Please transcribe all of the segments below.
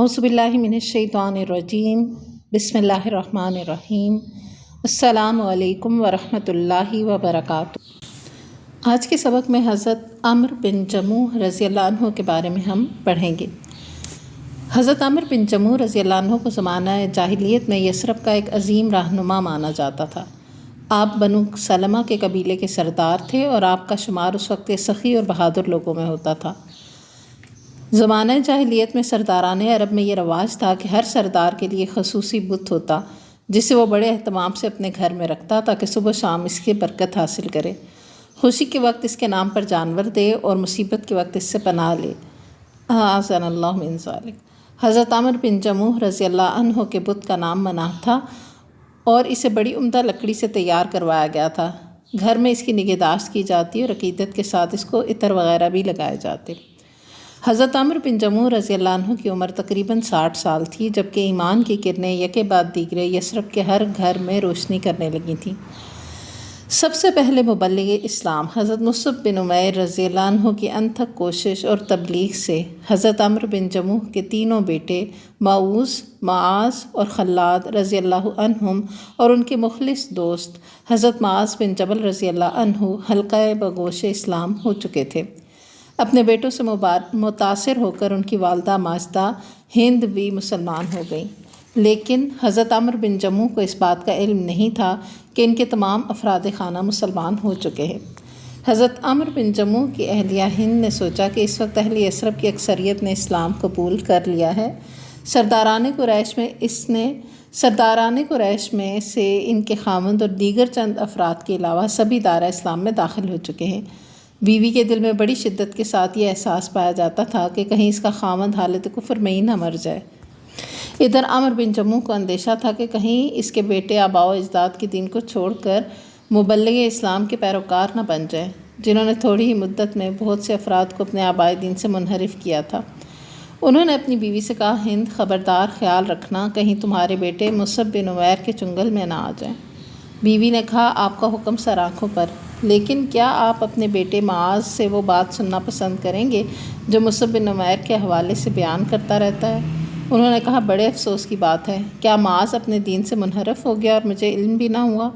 اعوذ باللہ من الشیطان الرجیم بسم اللہ الرحمن الرحیم السلام علیکم ورحمۃ اللہ وبرکاتہ۔ آج کے سبق میں حضرت عمرو بن جموح رضی اللہ عنہ کے بارے میں ہم پڑھیں گے۔ حضرت عمرو بن جموح رضی اللہ عنہ کو زمانہ جاہلیت میں یثرب کا ایک عظیم رہنما مانا جاتا تھا۔ آپ بنو سلمہ کے قبیلے کے سردار تھے اور آپ کا شمار اس وقت کے سخی اور بہادر لوگوں میں ہوتا تھا۔ زمانہ جاہلیت میں سرداران عرب میں یہ رواج تھا کہ ہر سردار کے لیے خصوصی بت ہوتا جسے وہ بڑے اہتمام سے اپنے گھر میں رکھتا تاکہ صبح شام اس کی برکت حاصل کرے، خوشی کے وقت اس کے نام پر جانور دے اور مصیبت کے وقت اس سے پناہ لے۔ اعاذنا اللہ من ذالک۔ حضرت عمرو بن جموح رضی اللہ عنہ کے بت کا نام مناہ تھا اور اسے بڑی عمدہ لکڑی سے تیار کروایا گیا تھا۔ گھر میں اس کی نگہداشت کی جاتی اور عقیدت کے ساتھ اس کو عطر وغیرہ بھی لگائے جاتے۔ حضرت عمرو بن جموح رضی اللہ عنہ کی عمر تقریباً 60 سال تھی جبکہ ایمان کی کرنیں یکے بعد دیگرے یثرب کے ہر گھر میں روشنی کرنے لگی تھیں۔ سب سے پہلے مبلغ اسلام حضرت مصعب بن عمیر رضی اللہ عنہ کی انتھک کوشش اور تبلیغ سے حضرت عمرو بن جموح کے تینوں بیٹے معوذ، معاذ اور خلاد رضی اللہ عنہم اور ان کے مخلص دوست حضرت معاذ بن جبل رضی اللہ عنہ حلقہ بگوش اسلام ہو چکے تھے۔ اپنے بیٹوں سے متاثر ہو کر ان کی والدہ ماجدہ ہند بھی مسلمان ہو گئیں، لیکن حضرت عمرو بن جموح کو اس بات کا علم نہیں تھا کہ ان کے تمام افراد خانہ مسلمان ہو چکے ہیں۔ حضرت عمرو بن جموح کی اہلیہ ہند نے سوچا کہ اس وقت اہل یثرب کی اکثریت نے اسلام قبول کر لیا ہے۔ سرداران قریش میں سے ان کے خاوند اور دیگر چند افراد کے علاوہ سبھی دارہ اسلام میں داخل ہو چکے ہیں۔ بیوی کے دل میں بڑی شدت کے ساتھ یہ احساس پایا جاتا تھا کہ کہیں اس کا خاوند حالت کفر میں ہی نہ مر جائے۔ ادھر عمرو بن جموح کو اندیشہ تھا کہ کہیں اس کے بیٹے آباء و اجداد کے دین کو چھوڑ کر مبلغ اسلام کے پیروکار نہ بن جائیں، جنہوں نے تھوڑی ہی مدت میں بہت سے افراد کو اپنے آبائی دین سے منحرف کیا تھا۔ انہوں نے اپنی بیوی سے کہا، ہند خبردار خیال رکھنا کہیں تمہارے بیٹے مصعب بن عمیر کے چنگل میں نہ آ جائیں۔ بیوی نے کہا، آپ کا حکم سر آنکھوں پر، لیکن کیا آپ اپنے بیٹے معاذ سے وہ بات سننا پسند کریں گے جو مصعب بن عمیر کے حوالے سے بیان کرتا رہتا ہے؟ انہوں نے کہا، بڑے افسوس کی بات ہے، کیا معاذ اپنے دین سے منحرف ہو گیا اور مجھے علم بھی نہ ہوا؟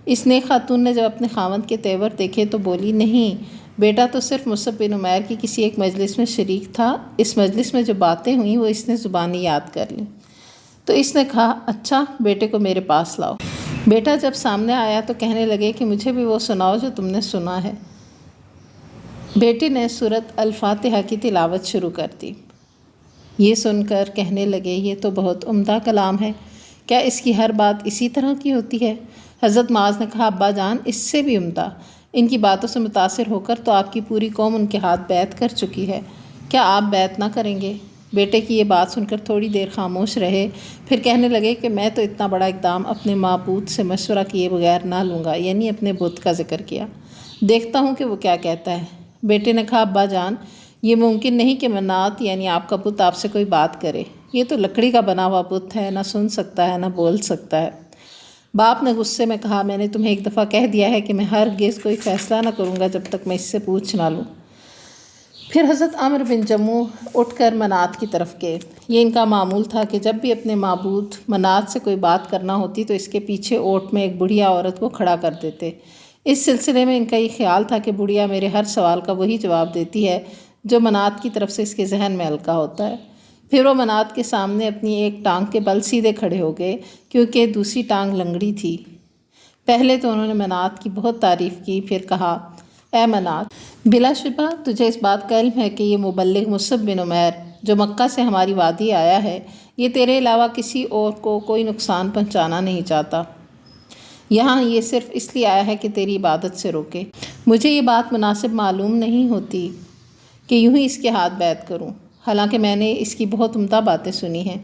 اس نیک خاتون نے جب اپنے خاوند کے تیور دیکھے تو بولی، نہیں، بیٹا تو صرف مصعب بن عمیر کی کسی ایک مجلس میں شریک تھا، اس مجلس میں جو باتیں ہوئیں وہ اس نے زبانی یاد کر لیں۔ تو اس نے کہا، اچھا، بیٹے کو میرے پاس لاؤ۔ بیٹا جب سامنے آیا تو کہنے لگے کہ مجھے بھی وہ سناؤ جو تم نے سنا ہے۔ بیٹے نے سورۃ الفاتحہ کی تلاوت شروع کر دی۔ یہ سن کر کہنے لگے، یہ تو بہت عمدہ کلام ہے، کیا اس کی ہر بات اسی طرح کی ہوتی ہے؟ حضرت معاذ نے کہا، ابا جان، اس سے بھی عمدہ۔ ان کی باتوں سے متاثر ہو کر تو آپ کی پوری قوم ان کے ہاتھ بیعت کر چکی ہے، کیا آپ بیعت نہ کریں گے؟ بیٹے کی یہ بات سن کر تھوڑی دیر خاموش رہے، پھر کہنے لگے کہ میں تو اتنا بڑا اقدام اپنے معبود سے مشورہ کیے بغیر نہ لوں گا، یعنی اپنے بت کا ذکر کیا، دیکھتا ہوں کہ وہ کیا کہتا ہے۔ بیٹے نے کہا، ابا جان، یہ ممکن نہیں کہ منات یعنی آپ کا بت آپ سے کوئی بات کرے، یہ تو لکڑی کا بنا ہوا بت ہے، نہ سن سکتا ہے نہ بول سکتا ہے۔ باپ نے غصے میں کہا، میں نے تمہیں ایک دفعہ کہہ دیا ہے کہ میں ہرگز کوئی فیصلہ نہ کروں گا جب تک میں اس سے پوچھ نہ لوں۔ پھر حضرت عمرو بن جموح اٹھ کر منات کی طرف گئے۔ یہ ان کا معمول تھا کہ جب بھی اپنے معبود منات سے کوئی بات کرنا ہوتی تو اس کے پیچھے اوٹ میں ایک بڑھیا عورت کو کھڑا کر دیتے۔ اس سلسلے میں ان کا یہ خیال تھا کہ بڑھیا میرے ہر سوال کا وہی جواب دیتی ہے جو منات کی طرف سے اس کے ذہن میں القا ہوتا ہے۔ پھر وہ منات کے سامنے اپنی ایک ٹانگ کے بل سیدھے کھڑے ہو گئے کیونکہ دوسری ٹانگ لنگڑی تھی۔ پہلے تو انہوں نے منات کی بہت تعریف کی، پھر کہا، اے منات، بلا شبہ تجھے اس بات کا علم ہے کہ یہ مبلغ مصعب بن عمیر جو مکہ سے ہماری وادی آیا ہے، یہ تیرے علاوہ کسی اور کو کوئی نقصان پہنچانا نہیں چاہتا، یہاں یہ صرف اس لیے آیا ہے کہ تیری عبادت سے روکے۔ مجھے یہ بات مناسب معلوم نہیں ہوتی کہ یوں ہی اس کے ہاتھ بیعت کروں، حالانکہ میں نے اس کی بہت عمدہ باتیں سنی ہیں۔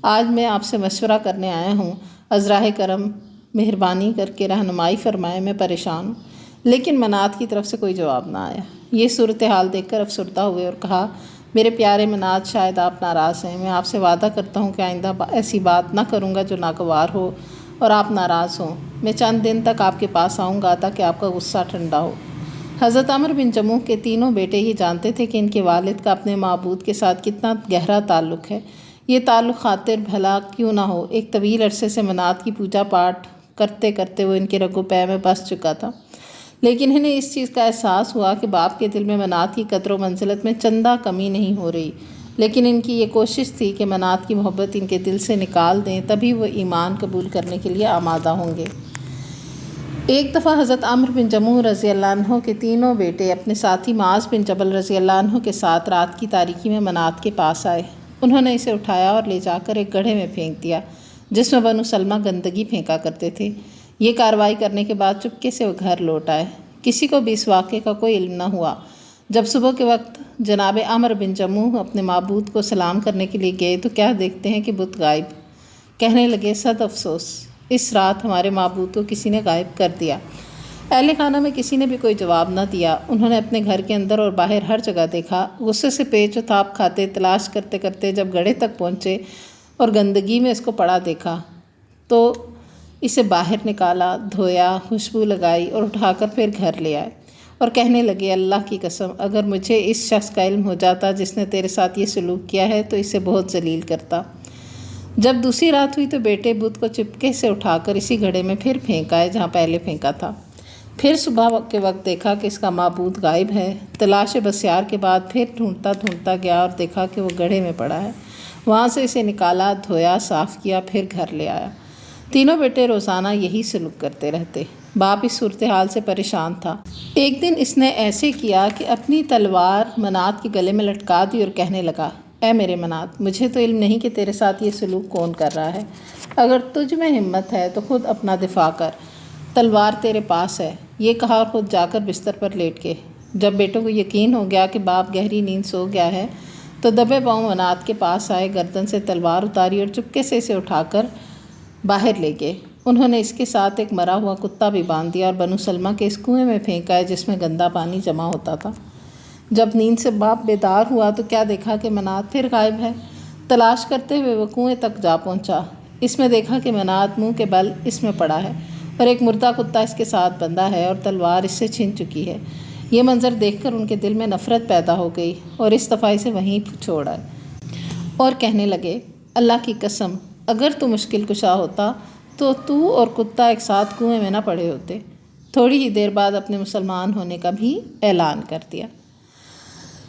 آج میں آپ سے مشورہ کرنے آیا ہوں، عذراہ کرم مہربانی کر کے رہنمائی فرمائے، میں پریشان ہوں۔ لیکن منات کی طرف سے کوئی جواب نہ آیا۔ یہ صورتحال دیکھ کر افسردہ ہوئے اور کہا، میرے پیارے منات، شاید آپ ناراض ہیں، میں آپ سے وعدہ کرتا ہوں کہ آئندہ ایسی بات نہ کروں گا جو ناگوار ہو اور آپ ناراض ہوں۔ میں چند دن تک آپ کے پاس آؤں گا تاکہ آپ کا غصہ ٹھنڈا ہو۔ حضرت عمرو بن جموح کے تینوں بیٹے یہ جانتے تھے کہ ان کے والد کا اپنے معبود کے ساتھ کتنا گہرا تعلق ہے۔ یہ تعلق خاطر بھلا کیوں نہ ہو، ایک طویل عرصے سے منات کی پوجا پاٹ کرتے کرتے وہ ان کے رگ و پے میں بس چکا تھا، لیکن انہیں اس چیز کا احساس ہوا کہ باپ کے دل میں منات کی قدر و منزلت میں چندہ کمی نہیں ہو رہی، لیکن ان کی یہ کوشش تھی کہ منات کی محبت ان کے دل سے نکال دیں، تبھی وہ ایمان قبول کرنے کے لیے آمادہ ہوں گے۔ ایک دفعہ حضرت عمرو بن جموح رضی اللہ عنہ کے تینوں بیٹے اپنے ساتھی معاذ بن جبل رضی اللہ عنہ کے ساتھ رات کی تاریکی میں منات کے پاس آئے۔ انہوں نے اسے اٹھایا اور لے جا کر ایک گڑھے میں پھینک دیا جس میں بنو سلمہ گندگی پھینکا کرتے تھے۔ یہ کارروائی کرنے کے بعد چپکے سے وہ گھر لوٹ آئے۔ کسی کو بھی اس واقعے کا کوئی علم نہ ہوا۔ جب صبح کے وقت جناب عمرو بن جموح اپنے معبود کو سلام کرنے کے لیے گئے تو کیا دیکھتے ہیں کہ بت غائب۔ کہنے لگے، صد افسوس، اس رات ہمارے معبود کو کسی نے غائب کر دیا۔ اہل خانہ میں کسی نے بھی کوئی جواب نہ دیا۔ انہوں نے اپنے گھر کے اندر اور باہر ہر جگہ دیکھا۔ غصے سے پیچ و تاب کھاتے تلاش کرتے کرتے جب گڑھے تک پہنچے اور گندگی میں اس کو پڑا دیکھا تو اسے باہر نکالا، دھویا، خوشبو لگائی اور اٹھا کر پھر گھر لے آئے اور کہنے لگے، اللہ کی قسم، اگر مجھے اس شخص کا علم ہو جاتا جس نے تیرے ساتھ یہ سلوک کیا ہے تو اسے بہت ذلیل کرتا۔ جب دوسری رات ہوئی تو بیٹے بت کو چپکے سے اٹھا کر اسی گھڑے میں پھر پھینک آئے جہاں پہلے پھینکا تھا۔ پھر صبح کے وقت دیکھا کہ اس کا معبود غائب ہے۔ تلاش بسیار کے بعد پھر ڈھونڈتا ڈھونڈتا گیا اور دیکھا کہ وہ گڑھے میں پڑا ہے۔ وہاں سے اسے نکالا، دھویا، صاف کیا، پھر گھر لے آیا۔ تینوں بیٹے روزانہ یہی سلوک کرتے رہتے۔ باپ اس صورتحال سے پریشان تھا۔ ایک دن اس نے ایسے کیا کہ اپنی تلوار منات کے گلے میں لٹکا دی اور کہنے لگا، اے میرے منات، مجھے تو علم نہیں کہ تیرے ساتھ یہ سلوک کون کر رہا ہے۔ اگر تجھ میں ہمت ہے تو خود اپنا دفاع کر، تلوار تیرے پاس ہے۔ یہ کہا اور خود جا کر بستر پر لیٹ گئے۔ جب بیٹوں کو یقین ہو گیا کہ باپ گہری نیند سو گیا ہے تو دبے پاؤں منات کے پاس آئے، گردن سے تلوار اتاری اور چپکے سے اسے اٹھا کر باہر لے گئے۔ انہوں نے اس کے ساتھ ایک مرا ہوا کتا بھی باندھ دیا اور بنو سلمہ کے اس کنویں میں پھینک آئے جس میں گندا پانی جمع ہوتا تھا۔ جب نیند سے باپ بیدار ہوا تو کیا دیکھا کہ منات پھر غائب ہے۔ تلاش کرتے ہوئے وہ کنویں تک جا پہنچا۔ اس میں دیکھا کہ منات منہ کے بل اس میں پڑا ہے اور ایک مردہ کتا اس کے ساتھ بندھا ہے اور تلوار اس سے چھن چکی ہے۔ یہ منظر دیکھ کر ان کے دل میں نفرت پیدا ہو گئی اور اس دفعہ اسے وہیں چھوڑ آئے اور کہنے لگے، اللہ کی قسم، اگر تو مشکل کشا ہوتا تو اور کتا ایک ساتھ کنویں میں نہ پڑے ہوتے۔ تھوڑی ہی دیر بعد اپنے مسلمان ہونے کا بھی اعلان کر دیا۔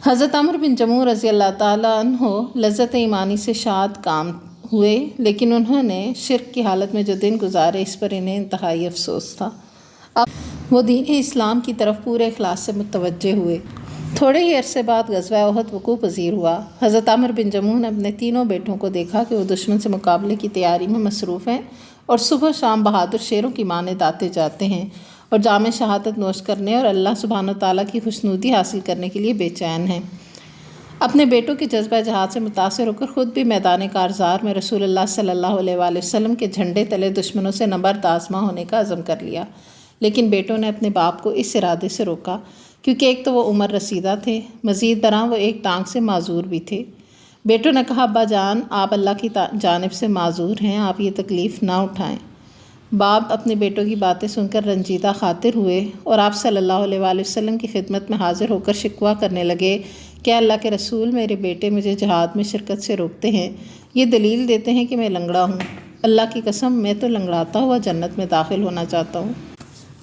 حضرت عمرو بن جموح رضی اللہ تعالیٰ عنہ لذت ایمانی سے شاد کام ہوئے، لیکن انہوں نے شرک کی حالت میں جو دن گزارے اس پر انہیں انتہائی افسوس تھا۔ اب وہ دین اسلام کی طرف پورے اخلاص سے متوجہ ہوئے۔ تھوڑے ہی عرصے بعد غزوہ احد وقوع پذیر ہوا۔ حضرت عمرو بن جموح نے اپنے تینوں بیٹوں کو دیکھا کہ وہ دشمن سے مقابلے کی تیاری میں مصروف ہیں اور صبح شام بہادر شیروں کی مانند آتے جاتے ہیں اور جام شہادت نوش کرنے اور اللہ سبحانہ وتعالیٰ کی خوشنودی حاصل کرنے کے لیے بے چین ہیں۔ اپنے بیٹوں کے جذبہ جہاد سے متاثر ہو کر خود بھی میدان کارزار میں رسول اللہ صلی اللہ علیہ وآلہ وسلم کے جھنڈے تلے دشمنوں سے نبرد آزما ہونے کا عزم کر لیا، لیکن بیٹوں نے اپنے باپ کو اس ارادے سے روکا کیونکہ ایک تو وہ عمر رسیدہ تھے، مزید برآں وہ ایک ٹانگ سے معذور بھی تھے۔ بیٹوں نے کہا، ابا جان، آپ اللہ کی جانب سے معذور ہیں، آپ یہ تکلیف نہ اٹھائیں۔ باپ اپنے بیٹوں کی باتیں سن کر رنجیدہ خاطر ہوئے اور آپ صلی اللہ علیہ وآلہ وسلم کی خدمت میں حاضر ہو کر شکوہ کرنے لگے کہ اللہ کے رسول، میرے بیٹے مجھے جہاد میں شرکت سے روکتے ہیں، یہ دلیل دیتے ہیں کہ میں لنگڑا ہوں۔ اللہ کی قسم، میں تو لنگڑاتا ہوا جنت میں داخل ہونا چاہتا ہوں۔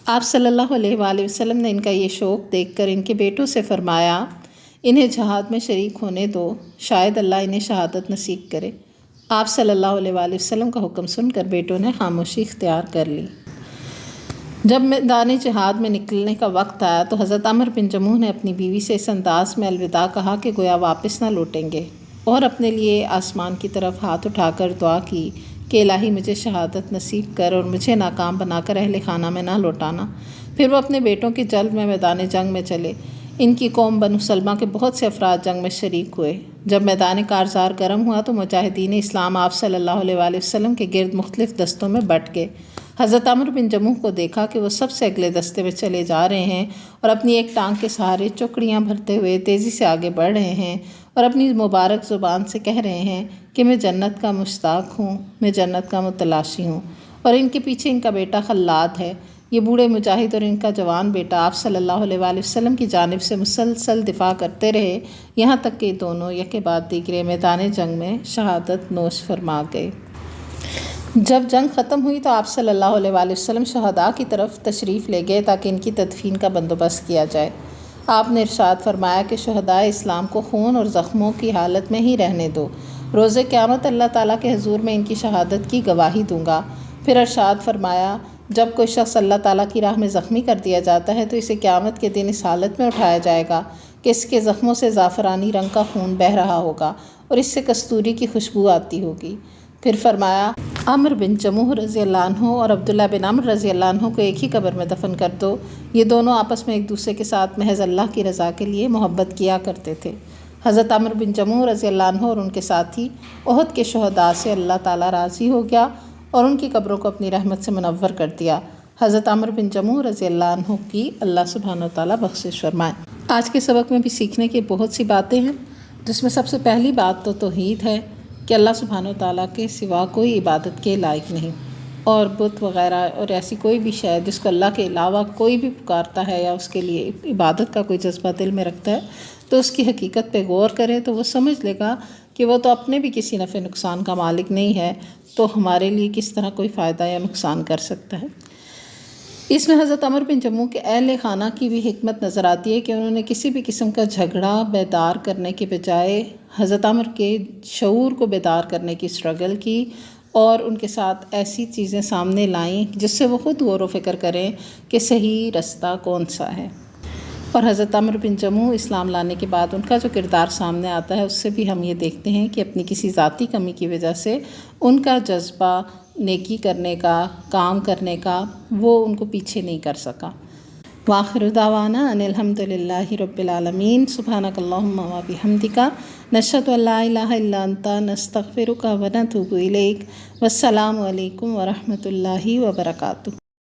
آپ صلی اللہ علیہ وآلہ وسلم نے ان کا یہ شوق دیکھ کر ان کے بیٹوں سے فرمایا، انہیں جہاد میں شریک ہونے دو، شاید اللہ انہیں شہادت نصیب کرے۔ آپ صلی اللہ علیہ وآلہ وسلم کا حکم سن کر بیٹوں نے خاموشی اختیار کر لی۔ جب میدان جہاد میں نکلنے کا وقت آیا تو حضرت عمرو بن جموح نے اپنی بیوی سے اس انداز میں الوداع کہا کہ گویا واپس نہ لوٹیں گے، اور اپنے لیے آسمان کی طرف ہاتھ اٹھا کر دعا کی کہ الہی مجھے شہادت نصیب کر اور مجھے ناکام بنا کر اہل خانہ میں نہ لوٹانا۔ پھر وہ اپنے بیٹوں کی جلب میں میدان جنگ میں چلے۔ ان کی قوم بنو سلمہ کے بہت سے افراد جنگ میں شریک ہوئے۔ جب میدان کارزار گرم ہوا تو مجاہدین اسلام آپ صلی اللہ علیہ وآلہ وسلم کے گرد مختلف دستوں میں بٹ گئے۔ حضرت عمرو بن جموح کو دیکھا کہ وہ سب سے اگلے دستے میں چلے جا رہے ہیں اور اپنی ایک ٹانگ کے سہارے چکڑیاں بھرتے ہوئے تیزی سے آگے بڑھ رہے ہیں اور اپنی مبارک زبان سے کہہ رہے ہیں کہ میں جنت کا مشتاق ہوں، میں جنت کا متلاشی ہوں، اور ان کے پیچھے ان کا بیٹا خلاد ہے یہ بوڑھے مجاہد اور ان کا جوان بیٹا آپ صلی اللہ علیہ وآلہ وسلم کی جانب سے مسلسل دفاع کرتے رہے، یہاں تک کہ دونوں یکے بعد دیگرے میدان جنگ میں شہادت نوش فرما گئے۔ جب جنگ ختم ہوئی تو آپ صلی اللہ علیہ وآلہ وسلم شہداء کی طرف تشریف لے گئے تاکہ ان کی تدفین کا بندوبست کیا جائے۔ آپ نے ارشاد فرمایا کہ شہداء اسلام کو خون اور زخموں کی حالت میں ہی رہنے دو، روز قیامت اللہ تعالیٰ کے حضور میں ان کی شہادت کی گواہی دوں گا۔ پھر ارشاد فرمایا، جب کوئی شخص اللہ تعالیٰ کی راہ میں زخمی کر دیا جاتا ہے تو اسے قیامت کے دن اس حالت میں اٹھایا جائے گا کہ اس کے زخموں سے زعفرانی رنگ کا خون بہہ رہا ہوگا اور اس سے کستوری کی خوشبو آتی ہوگی۔ پھر فرمایا، عمرو بن جموح رضی اللہ عنہ اور عبداللہ بن عمرو رضی اللہ عنہ کو ایک ہی قبر میں دفن کر دو، یہ دونوں آپس میں ایک دوسرے کے ساتھ محض اللہ کی رضا کے لیے محبت کیا کرتے تھے۔ حضرت عمرو بن جموح رضی اللہ عنہ اور ان کے ساتھی احد کے شہداء سے اللہ تعالیٰ راضی ہو گیا اور ان کی قبروں کو اپنی رحمت سے منور کر دیا۔ حضرت عمرو بن جموح رضی اللہ عنہ کی اللہ سبحانہ وتعالیٰ بخشش فرمائے۔ آج کے سبق میں بھی سیکھنے کی بہت سی باتیں ہیں، جس میں سب سے پہلی بات تو توحید ہے کہ اللہ سبحانہ وتعالیٰ کے سوا کوئی عبادت کے لائق نہیں، اور بت وغیرہ اور ایسی کوئی بھی شے جس کو اللہ کے علاوہ کوئی بھی پکارتا ہے یا اس کے لیے عبادت کا کوئی جذبہ دل میں رکھتا ہے تو اس کی حقیقت پہ غور کرے تو وہ سمجھ لے گا کہ وہ تو اپنے بھی کسی نفع نقصان کا مالک نہیں ہے، تو ہمارے لیے کس طرح کوئی فائدہ یا نقصان کر سکتا ہے۔ اس میں حضرت عمرو بن جموح کے اہل خانہ کی بھی حکمت نظر آتی ہے کہ انہوں نے کسی بھی قسم کا جھگڑا بیدار کرنے کے بجائے حضرت عمرو کے شعور کو بیدار کرنے کی اسٹرگل کی اور ان کے ساتھ ایسی چیزیں سامنے لائیں جس سے وہ خود غور و فکر کریں کہ صحیح رستہ کون سا ہے۔ اور حضرت عمرو بن جموح اسلام لانے کے بعد ان کا جو کردار سامنے آتا ہے اس سے بھی ہم یہ دیکھتے ہیں کہ اپنی کسی ذاتی کمی کی وجہ سے ان کا جذبہ نیکی کرنے کا، کام کرنے کا، وہ ان کو پیچھے نہیں کر سکا۔ وآخر دعوانا ان الحمد للہ رب العالمین، سبحانک اللہم و بحمدک، نشہد ان لا الہ الا انت، نستغفرک و نتوب الیک۔ والسلام علیکم ورحمۃ اللہ وبرکاتہ۔